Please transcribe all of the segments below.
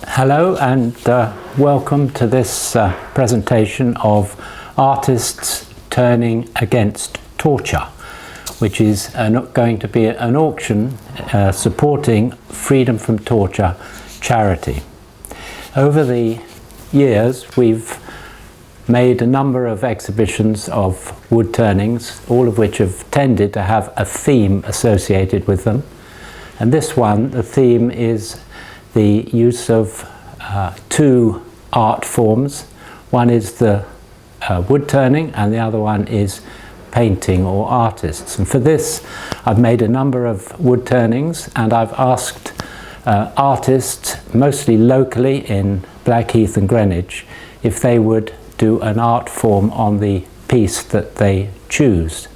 Hello and welcome to this presentation of Artists Turning Against Torture, which is going to be an auction supporting Freedom from Torture charity. Over the years we've made a number of exhibitions of wood turnings, all of which have tended to have a theme associated with them. And this one, the theme is the use of two art forms. One is the wood turning and the other one is painting or artists. And for this I've made a number of wood turnings, and I've asked artists, mostly locally in Blackheath and Greenwich, if they would do an art form on the piece that they choose.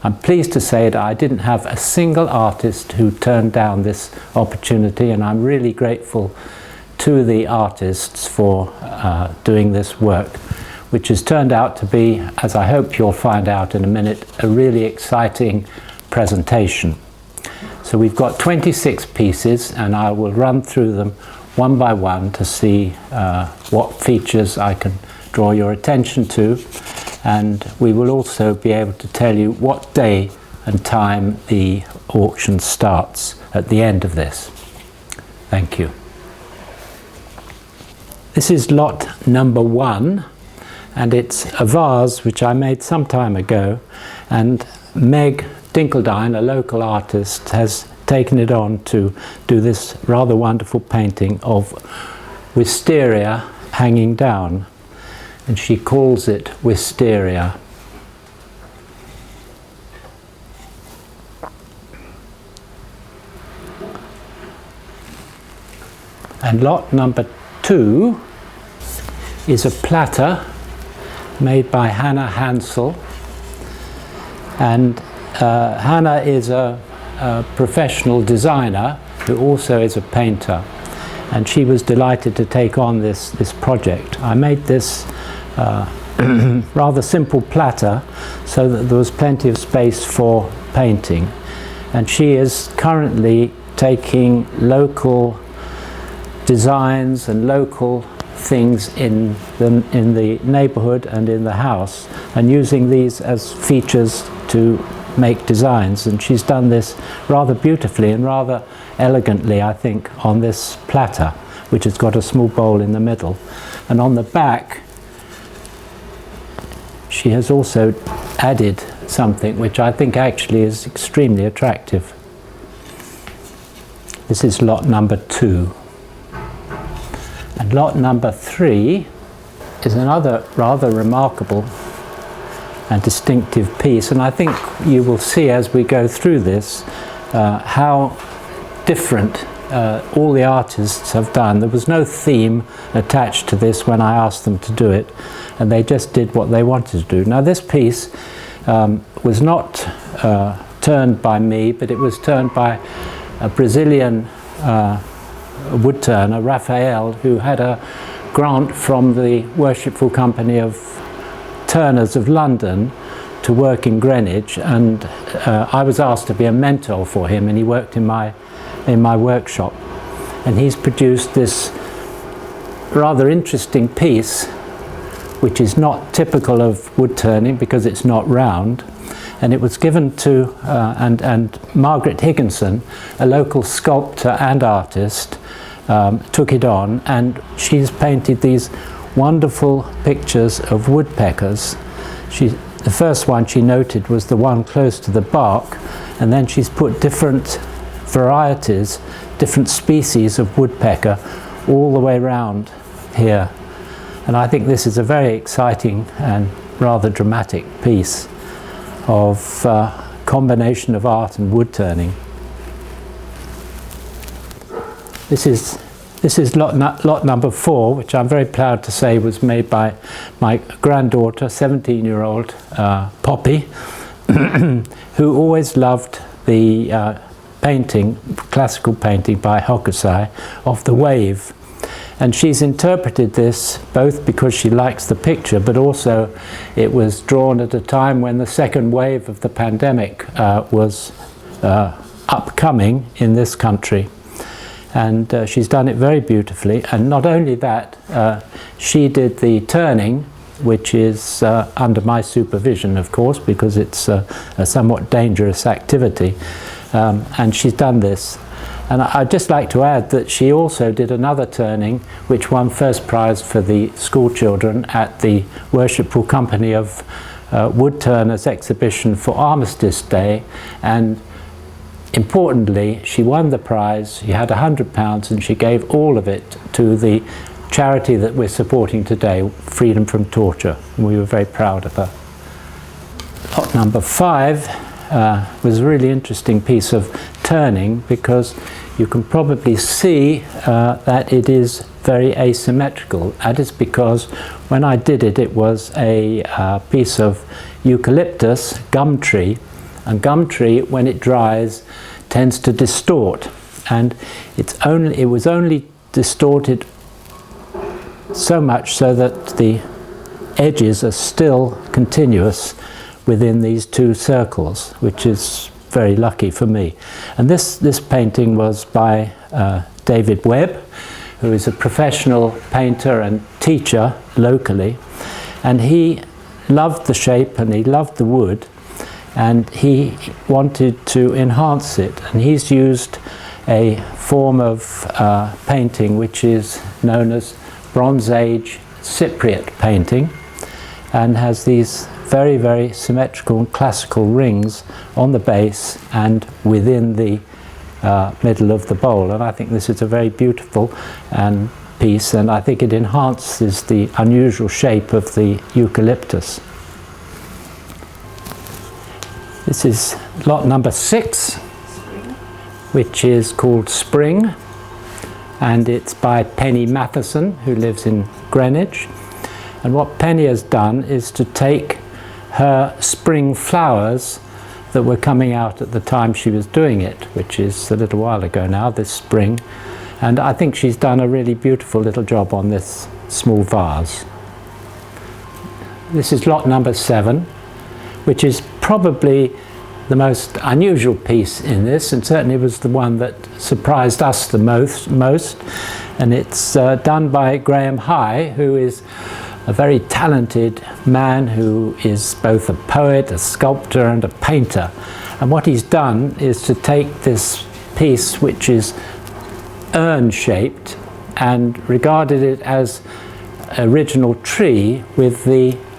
I'm pleased to say that I didn't have a single artist who turned down this opportunity, and I'm really grateful to the artists for doing this work, which has turned out to be, as I hope you'll find out in a minute, a really exciting presentation. So we've got 26 pieces, and I will run through them one by one to see what features I can draw your attention to. And we will also be able to tell you what day and time the auction starts at the end of this. Thank you. This is lot number 1, and it's a vase which I made some time ago, and Meg Dinkeldine, a local artist, has taken it on to do this rather wonderful painting of wisteria hanging down. And she calls it Wisteria. And lot number 2 is a platter made by Hannah Hansel. And Hannah is a professional designer who also is a painter. And she was delighted to take on this project. I made this rather simple platter so that there was plenty of space for painting, and she is currently taking local designs and local things in the neighborhood and in the house and using these as features to make designs, and she's done this rather beautifully and rather elegantly, I think, on this platter, which has got a small bowl in the middle. And on the back she has also added something which I think actually is extremely attractive. This is lot number 2. And lot number 3 is another rather remarkable and distinctive piece, and I think you will see as we go through this how different all the artists have done. There was no theme attached to this when I asked them to do it, and they just did what they wanted to do. Now this piece was not turned by me, but it was turned by a Brazilian wood turner, Raphael, who had a grant from the Worshipful Company of Turners of London to work in Greenwich, and I was asked to be a mentor for him, and he worked in my workshop, and he's produced this rather interesting piece which is not typical of wood turning because it's not round, and it was given to and Margaret Higginson, a local sculptor and artist, took it on, and she's painted these wonderful pictures of woodpeckers. The first one she noted was the one close to the bark, and then she's put different varieties, different species of woodpecker all the way around here. And I think this is a very exciting and rather dramatic piece of combination of art and wood turning. This is lot number 4, which I'm very proud to say was made by my granddaughter, 17-year-old Poppy, who always loved the painting, classical painting by Hokusai, of the wave. And she's interpreted this both because she likes the picture, but also it was drawn at a time when the second wave of the pandemic was upcoming in this country. and she's done it very beautifully. And not only that, she did the turning, which is under my supervision, of course, because it's a somewhat dangerous activity, and she's done this. And I'd just like to add that she also did another turning which won first prize for the school children at the Worshipful Company of Woodturners exhibition for Armistice Day, and importantly she won the prize. She had £100 and she gave all of it to the charity that we're supporting today, Freedom from Torture, and we were very proud of her. Lot number 5 was a really interesting piece of turning, because you can probably see that it is very asymmetrical. That is because when I did it, it was a piece of eucalyptus gum tree, and gum tree, when it dries, tends to distort, and it was only distorted so much so that the edges are still continuous within these two circles, which is very lucky for me. And this painting was by David Webb, who is a professional painter and teacher locally, and he loved the shape and he loved the wood, and he wanted to enhance it, and he's used a form of painting which is known as Bronze Age Cypriot painting, and has these very, very symmetrical and classical rings on the base and within the middle of the bowl. And I think this is a very beautiful piece, and I think it enhances the unusual shape of the eucalyptus. This is lot number 6, which is called Spring, and it's by Penny Matheson, who lives in Greenwich. And what Penny has done is to take her spring flowers that were coming out at the time she was doing it, which is a little while ago now, this spring, and I think she's done a really beautiful little job on this small vase. This is lot number 7, which is probably the most unusual piece in this, and certainly was the one that surprised us the most, and it's done by Graham High, who is a very talented man who is both a poet, a sculptor and a painter. And what he's done is to take this piece, which is urn-shaped, and regarded it as original tree with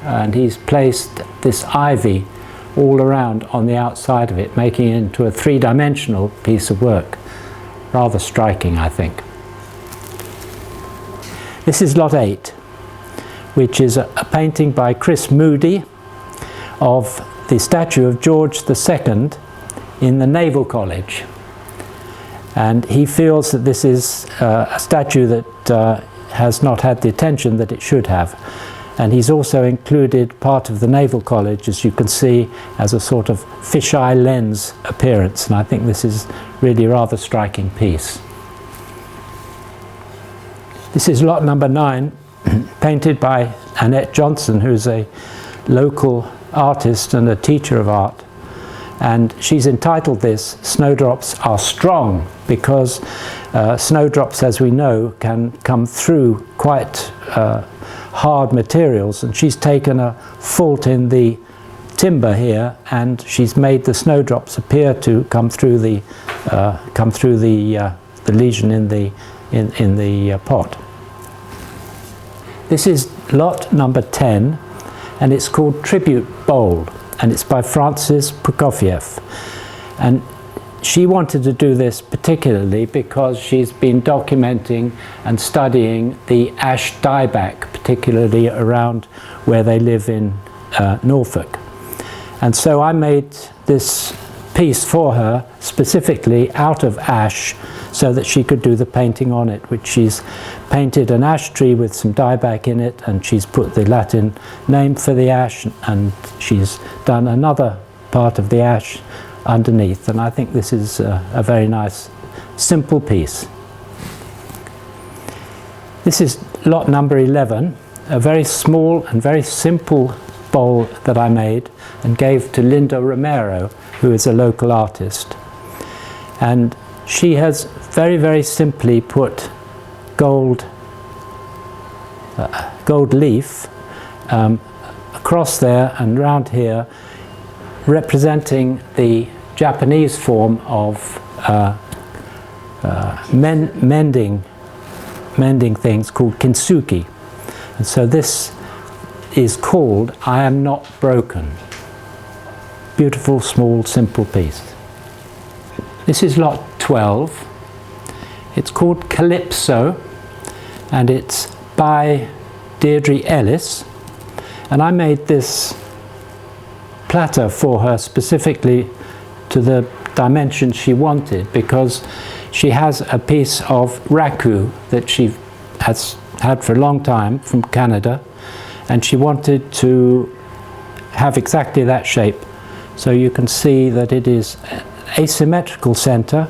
and he's placed this ivy all around on the outside of it, making it into a three-dimensional piece of work. Rather striking, I think. This is lot 8, which is a painting by Chris Moody of the statue of George II in the Naval College. And he feels that this is a statue that has not had the attention that it should have. And he's also included part of the Naval College, as you can see, as a sort of fisheye lens appearance. And I think this is really a rather striking piece. This is lot number 9, painted by Annette Johnson, who's a local artist and a teacher of art. And she's entitled this "Snowdrops Are Strong," because snowdrops, as we know, can come through quite hard materials, and she's taken a fault in the timber here, and she's made the snowdrops appear to come through the lesion in the pot. This is lot number 10, and it's called Tribute Bowl, and it's by Francis Prokofiev. And she wanted to do this particularly because she's been documenting and studying the ash dieback, particularly around where they live in Norfolk. And so I made this piece for her specifically out of ash so that she could do the painting on it, which she's painted an ash tree with some dieback in it, and she's put the Latin name for the ash, and she's done another part of the ash underneath. And I think this is a very nice, simple piece. This is lot number 11, a very small and very simple bowl that I made and gave to Linda Romero, who is a local artist. And she has very, very simply put gold leaf across there and round here, representing the Japanese form of mending things called kintsugi. And so this is called I Am Not Broken. Beautiful, small, simple piece. This is lot 12. It's called Calypso, and it's by Deirdre Ellis. And I made this platter for her specifically to the dimensions she wanted, because she has a piece of raku that she has had for a long time from Canada, and she wanted to have exactly that shape. So you can see that it is asymmetrical center,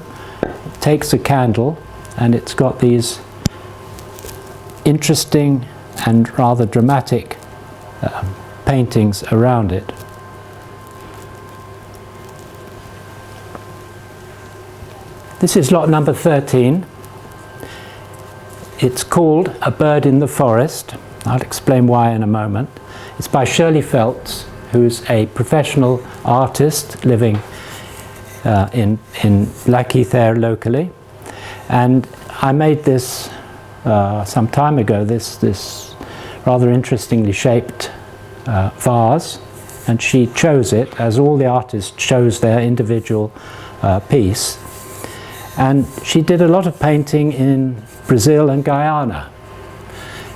takes a candle, and it's got these interesting and rather dramatic paintings around it. This is lot number 13. It's called A Bird in the Forest. I'll explain why in a moment. It's by Shirley Feltz, who's a professional artist living in Blackheath Air locally. And I made this some time ago, this rather interestingly shaped vase, and she chose it, as all the artists chose their individual piece. And she did a lot of painting in Brazil and Guyana,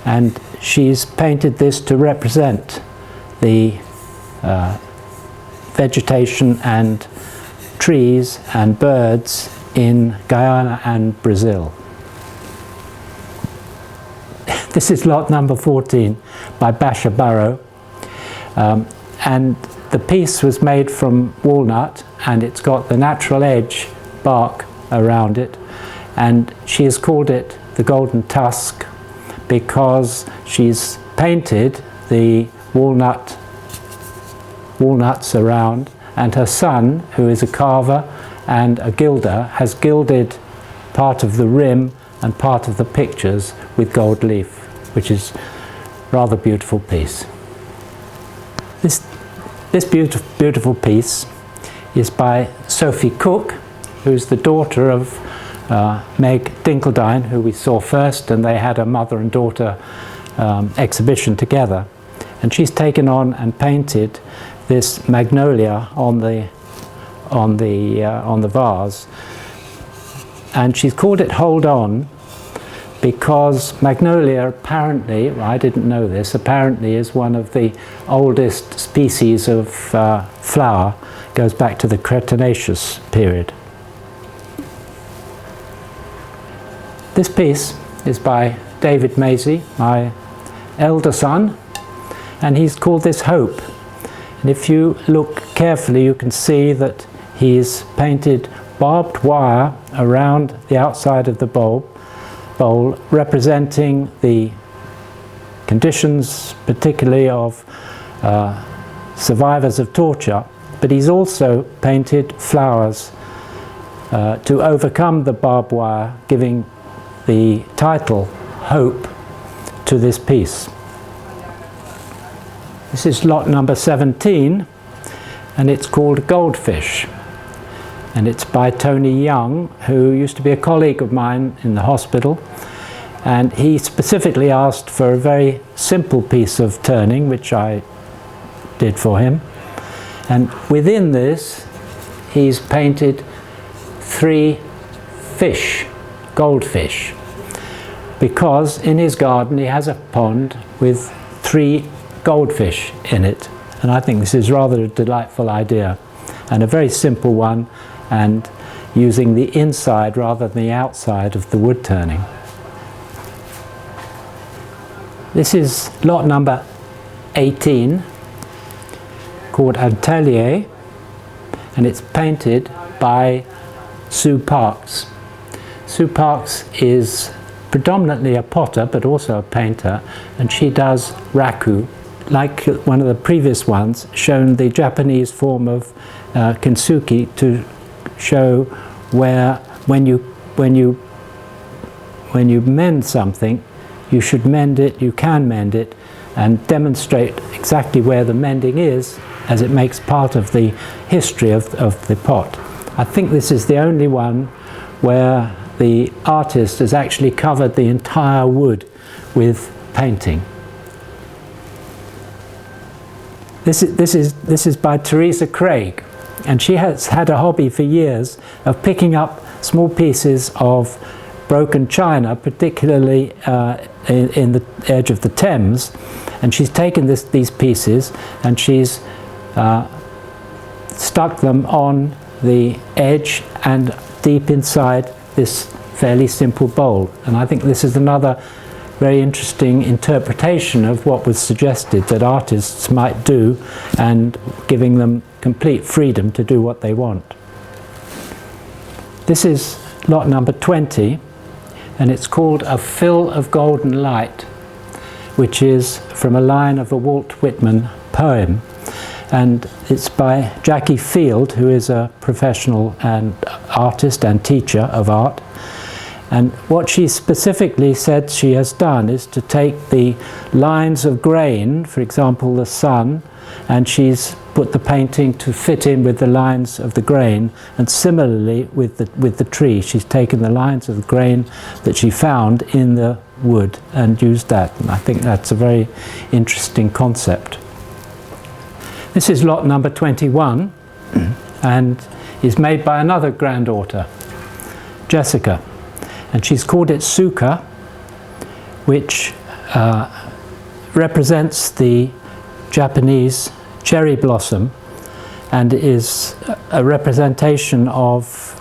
and she's painted this to represent the vegetation and trees and birds in Guyana and Brazil. This is lot number 14 by Basha Barrow, and the piece was made from walnut, and it's got the natural edge bark around it, and she has called it the Golden Tusk because she's painted the walnuts around, and her son, who is a carver and a gilder, has gilded part of the rim and part of the pictures with gold leaf, which is a rather beautiful piece. This beautiful piece is by Sophie Cook, who's the daughter of Meg Dinkeldine, who we saw first, and they had a mother and daughter exhibition together. And she's taken on and painted this magnolia on the vase, and she's called it Hold On because magnolia apparently, well, I didn't know this, apparently is one of the oldest species of flower, goes back to the Cretaceous period. This piece is by David Maisie, my elder son, and he's called this Hope. And if you look carefully, you can see that he's painted barbed wire around the outside of the bowl, representing the conditions, particularly of survivors of torture, but he's also painted flowers to overcome the barbed wire, giving the title Hope to this piece. This is lot number 17, and it's called Goldfish, and it's by Tony Young, who used to be a colleague of mine in the hospital, and he specifically asked for a very simple piece of turning, which I did for him, and within this he's painted 3 fish, goldfish, because in his garden he has a pond with 3 goldfish in it, and I think this is rather a delightful idea and a very simple one, and using the inside rather than the outside of the wood turning. This is lot number 18, called Atelier, and it's painted by Sue Parks. Sue Parks is predominantly a potter but also a painter, and she does raku, like one of the previous ones, shown the Japanese form of kintsugi to show where, when you when you mend something, you should mend it, you can mend it, and demonstrate exactly where the mending is, as it makes part of the history of the pot. I think this is the only one where the artist has actually covered the entire wood with painting. This is by Teresa Craig, and she has had a hobby for years of picking up small pieces of broken china, particularly in the edge of the Thames, and she's taken these pieces and she's stuck them on the edge and deep inside this fairly simple bowl. And I think this is another very interesting interpretation of what was suggested that artists might do, and giving them complete freedom to do what they want. This is lot number 20, and it's called A Fill of Golden Light, which is from a line of a Walt Whitman poem, and it's by Jackie Field, who is a professional and artist and teacher of art. And what she specifically said she has done is to take the lines of grain, for example the sun, and she's put the painting to fit in with the lines of the grain, and similarly with the tree, she's taken the lines of the grain that she found in the wood and used that, and I think that's a very interesting concept. This is lot number 21 and is made by another granddaughter, Jessica, and she's called it Suka, which represents the Japanese cherry blossom and is a representation of,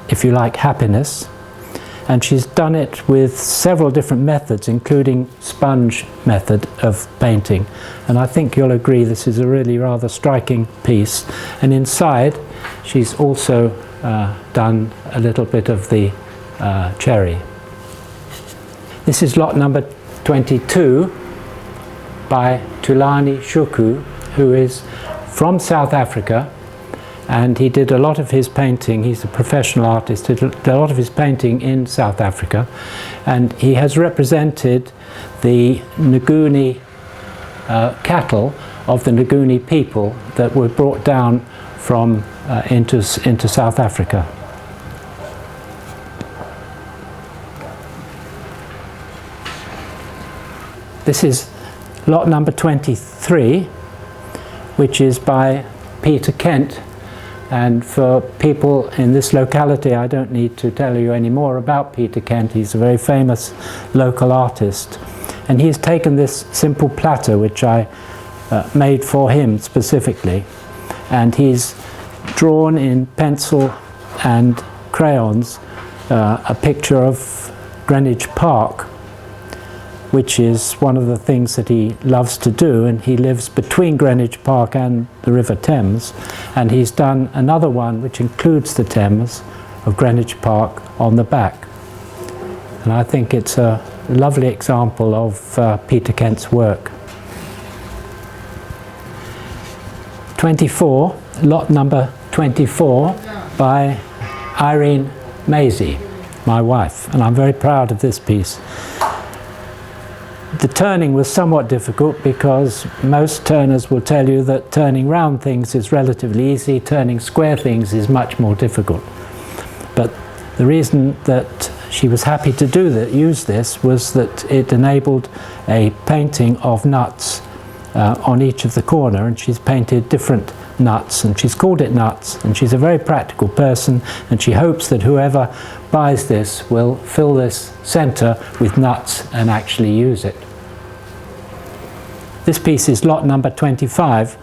if you like, happiness. And she's done it with several different methods, including sponge method of painting. And I think you'll agree this is a really rather striking piece. And inside, she's also done a little bit of the cherry. This is lot number 22 by Tulani Shuku, who is from South Africa, and he did a lot of his painting, he's a professional artist, did a lot of his painting in South Africa, and he has represented the Nguni cattle of the Nguni people that were brought down from into South Africa. This is lot number 23, which is by Peter Kent. And for people in this locality, I don't need to tell you any more about Peter Kent. He's a very famous local artist. And he's taken this simple platter, which I made for him specifically, and he's drawn in pencil and crayons a picture of Greenwich Park, which is one of the things that he loves to do, and he lives between Greenwich Park and the River Thames, and he's done another one which includes the Thames of Greenwich Park on the back. And I think it's a lovely example of Peter Kent's work. 24, lot number 24 by Irene Maisie, my wife, and I'm very proud of this piece. The turning was somewhat difficult because most turners will tell you that turning round things is relatively easy, turning square things is much more difficult. But the reason that she was happy to use this was that it enabled a painting of nuts on each of the corner, and she's painted different nuts, and she's called it nuts, and she's a very practical person, and she hopes that whoever buys this will fill this centre with nuts and actually use it. This piece is lot number 25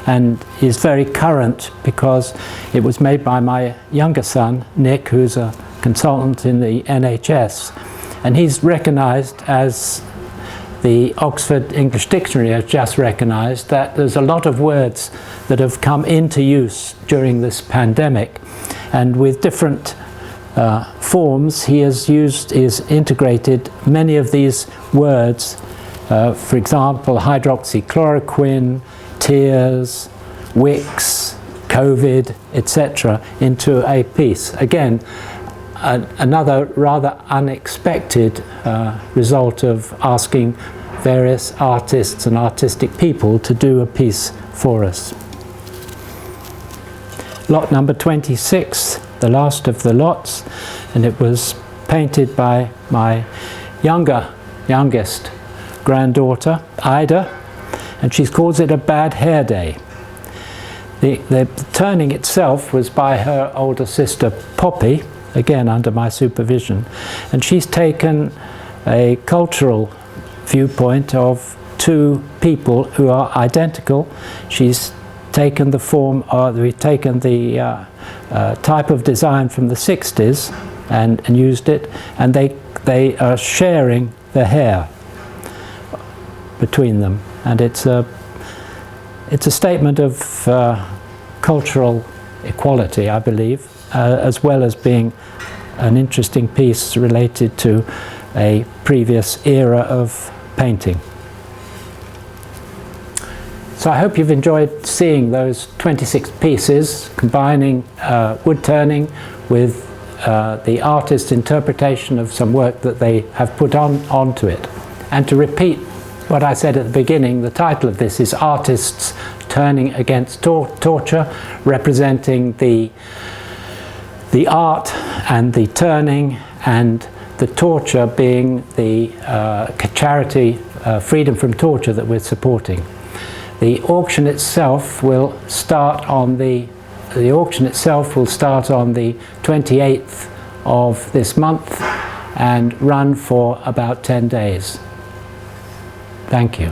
and is very current because it was made by my younger son, Nick, who's a consultant in the NHS, and he's recognised, as the Oxford English Dictionary has just recognised, that there's a lot of words that have come into use during this pandemic, and with different forms he has integrated many of these words, for example hydroxychloroquine, tears, Wix, COVID, etc., into a piece. Again, another rather unexpected result of asking various artists and artistic people to do a piece for us. Lot number 26, the last of the lots, and it was painted by my youngest granddaughter, Ida, and she calls it a bad hair day. The turning itself was by her older sister Poppy, again under my supervision, and she's taken a cultural viewpoint of two people who are identical. She's taken the form, we've taken the type of design from the 60s and used it, and they are sharing the hair between them, and it's a statement of cultural equality, I believe, as well as being an interesting piece related to a previous era of painting. So I hope you've enjoyed seeing those 26 pieces, combining wood turning with the artist's interpretation of some work that they have put onto it. And to repeat what I said at the beginning, the title of this is Artists Turning Against Torture, representing the art and the turning, and the torture being the charity Freedom from Torture that we're supporting. The auction itself will start on the 28th of this month and run for about 10 days. Thank you.